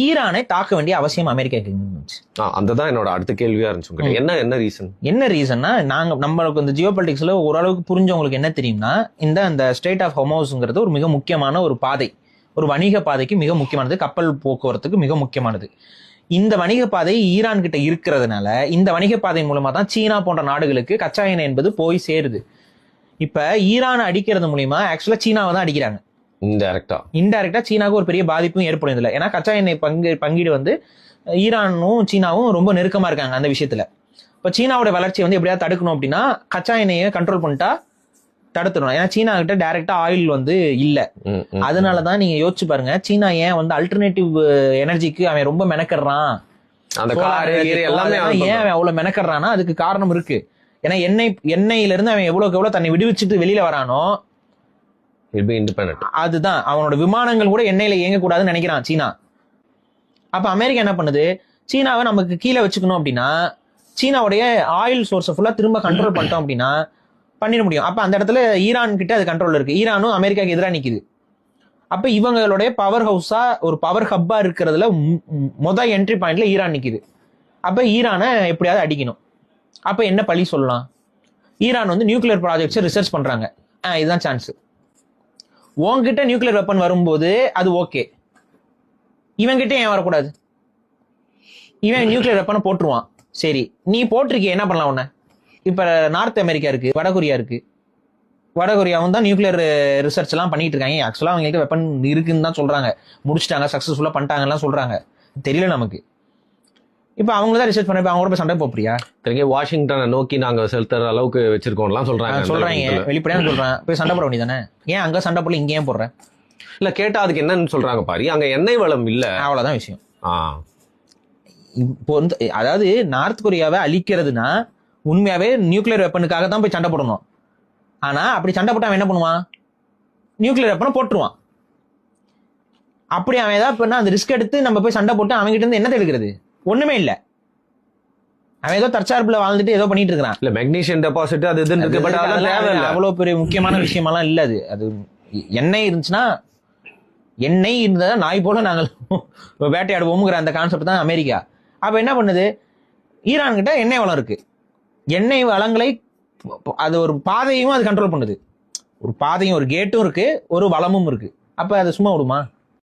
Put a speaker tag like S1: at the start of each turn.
S1: ஈரானை தாக்க வேண்டிய அவசியம் அமெரிக்காவுக்கு இருந்துச்சு.
S2: அதுதான் என்னோட அடுத்த கேள்வியா இருந்துச்சு. என்ன ரீசன்?
S1: என்ன ரீசன்னா, நம்மளுக்கு இந்த ஜியோ பொலிட்டிக்ஸ்ல ஓரளவுக்கு புரிஞ்சவங்களுக்கு என்ன தெரியும்னா, இந்த ஸ்ட்ரெய்ட் ஆஃப் ஹோர்முஸ்ங்கிறது ஒரு மிக முக்கியமான ஒரு பாதை, ஒரு வணிக பாதைக்கு மிக முக்கியமானது, கப்பல் போக்குவரத்துக்கு மிக முக்கியமானது. இந்த வணிக பாதை ஈரான் கிட்ட இருக்கிறதுனால இந்த வணிக பாதை மூலமா தான் சீனா போன்ற நாடுகளுக்கு கச்சா எண்ணெய் என்பது போய் சேருது. இப்ப ஈரான் அடிக்கிறது மூலியமா ஆக்சுவலா சீனாவை தான் அடிக்கிறாங்க. இன்டைரக்டா சீனாவுக்கு ஒரு பெரிய பாதிப்பும் ஏற்படும் இதுல. ஏன்னா கச்சா எண்ணெய் பங்கீடு வந்து ஈரானும் சீனாவும் ரொம்ப நெருக்கமா இருக்காங்க அந்த விஷயத்துல. இப்ப சீனாவோட வளர்ச்சியை வந்து எப்படியாவது தடுக்கணும் அப்படின்னா கச்சா எண்ணெயை கண்ட்ரோல் பண்ணிட்டா தடுத்துடணும். ஏன்னா சீனா கிட்ட டைரக்டா ஆயில் வந்து இல்ல. அதனாலதான் நீங்க யோசிச்சு பாருங்க, சீனா ஏன் வந்து அல்டர்னேட்டிவ் எனர்ஜிக்கு அவன் ரொம்ப மெனக்கறான், ஏன் அவன் அவ்வளவு மெனக்கறான்னா அதுக்கு காரணம் இருக்கு. ஏன்னா எண்ணெயில இருந்து அவன் எவ்வளவு தன்னை விடுவிச்சுட்டு வெளியில வரானோ அதுதான் அவனோட விமானங்கள் கூட எண்ணெயில இயங்க கூடாதுன்னு நினைக்கிறான் சீனா. அப்ப அமெரிக்கா என்ன பண்ணுது, சீனாவை நமக்கு கீழே வச்சுக்கணும் அப்படின்னா சீனாவுடைய ஆயில் சோர்ஸை ஃபுல்லா திரும்ப கண்ட்ரோல் பண்ணிட்டோம் அப்படின்னா பண்ணிட முடியும். அப்ப அந்த இடத்துல ஈரான் கிட்ட அது கண்ட்ரோல் இருக்கு. ஈரானும் அமெரிக்காவுக்கு எதிராக நிக்குது. அப்ப இவங்களுடைய பவர் ஹவுஸா ஒரு பவர் ஹப்பா இருக்கிறதுல மொதல் என்ட்ரி பாயிண்ட்ல ஈரான் நிக்குது. அப்ப ஈரானை எப்படியாவது அடிக்கணும். அப்ப என்ன பழி சொல்லலாம்? ஈரான் வந்து நியூக்ளியர் ப்ராஜெக்ட்ஸ் ரிசர்ச் பண்றாங்க. இதுதான் சான்ஸ். உன்கிட்ட நியூக்ளியர் வெப்பன் வரும்போது அது ஓகே, இவன்கிட்ட ஏன் வரக்கூடாது? இவன் நியூக்ளியர் வெப்பனை போட்டுருவான். சரி, நீ போட்டிருக்கே, என்ன பண்ணலாம் உன்ன? இப்ப நார்த் அமெரிக்கா இருக்கு, வடகொரியா இருக்கு. வடகொரியாவும் தான் நியூக்ளியர் ரிசர்ச் எல்லாம் பண்ணிட்டு இருக்காங்க. ஆக்சுவலா அவங்களுக்கு வெப்பன் இருக்குன்னு தான் சொல்றாங்க, முடிச்சிட்டாங்க, சக்சஸ்ஃபுல்லா பண்ணிட்டாங்கலாம் சொல்றாங்க. தெரியல நமக்கு. இப்ப அவங்க தான் ரிசர்ச் பண்ண, அவங்க கூட போய் சண்டை போறியா?
S2: வாஷிங்டனை நோக்கி நாங்க செலுத்துற அளவுக்கு வச்சிருக்கோம் சொல்றாங்க.
S1: வெளிப்படையா சொல்றேன், போய் சண்டை போட வேண்டியதானே? ஏன் அங்க சண்டை போடல, இங்க ஏன் போடுற?
S2: இல்ல கேட்டா அதுக்கு என்னன்னு சொல்றாங்க பாரு, அங்க எண்ணெய் வளம் இல்ல,
S1: அவ்வளவுதான் விஷயம். இப்போ அதாவது நார்த் கொரியாவை அழிக்கிறதுனா உண்மையாவே நியூக்ளியர் வெப்பனுக்காக தான் போய் சண்டை போடணும். ஆனா அப்படி சண்டை போட்டு அவன் என்ன பண்ணுவான்? நியூக்ளியர் வெப்பனை போட்டுருவான். அப்படி அவன் ஏதாவது பண்ணா அந்த ரிஸ்க் எடுத்து நம்ம போய் சண்டை போட்டு அவங்ககிட்ட இருந்து என்ன எடுக்கிறது? ஒண்ணுமே இல்ல. அவன் ஏதோ தற்சார்புல வாழ்ந்துட்டு ஏதோ பண்ணிட்டு இருக்கான்.
S2: இல்ல மெக்னீசியம் டெபாசிட் அது இதுன்னு இருக்கு, பட்
S1: அவ்வளவு பெரிய முக்கியமான விஷயமெல்லாம் இல்ல. அது எண்ணெய் இருந்துச்சுன்னா, எண்ணெய் இருந்ததா நாய் போல நாங்கள் வேட்டையாடுவோம்ங்கிற அந்த கான்செப்ட் தான் அமெரிக்கா. அப்ப என்ன பண்ணுது, ஈரான் கிட்ட எண்ணெய் வளம் இருக்கு. எண்ணெய் வளங்களை அது ஒரு பாதையும் அது கண்ட்ரோல் பண்ணுது. ஒரு பாதையும் ஒரு கேட்டும் இருக்கு, ஒரு வளமும் இருக்கு. அப்ப அது சும்மா விடுமா?